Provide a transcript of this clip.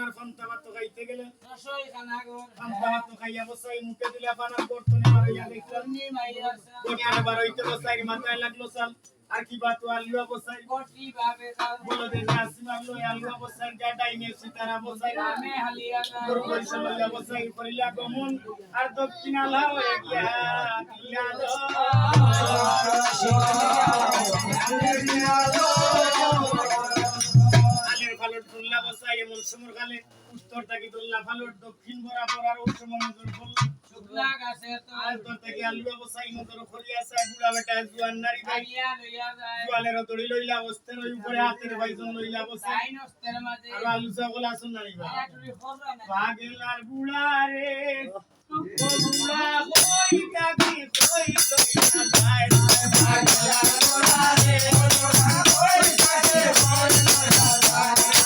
আবার ফান্তা ভাত খাইতে গেলে রসই খানা গো ফান্তা ভাত খাইয়া বসাই মুখে দিলে বানার বর্তনে মারাইয়া দেখলাম নি মাইয়াছে বর্তনে বারইতে বসাই মাথায় লাগলো সাল আর কি বাত আলুয়া বসাই কোটি ভাবে দাও বলো দে আসি মারলো আলুয়া বসাই গাডাই নে সিতারা বসাই আমি হালিয়া গরু বসাইয়া বসাই করিলা গমন আর দক্ষিণ আলা হয়ে গিয়া দিলালো আলের ফালট দুল্লা বসাই এমন সমর খালে উত্তর থেকে দুল্লা ফালট দক্ষিণ বরাবর আর উত্তর মনোজর বলল শুকলা গাছে তো আর তোর থেকে আলুয়া বসাই মতর খরিয়া সাই বুড়া বেটা জুয়ান নারী ভাই আইয়া লইয়া যায় জুয়ালের দড়ি লইলা বস্তের ওই উপরে হাতের ভাইজন লইলা বসাই আইন অস্তের মাঝে আর আলু সকল আসুন নারী ভাই আটুরি ফররা না পাগলার বুড়া রে বুড়া হই কাকি হই লইলা যায় পাগলার বুড়া রে বুড়া হই কাকি হই লইলা যায়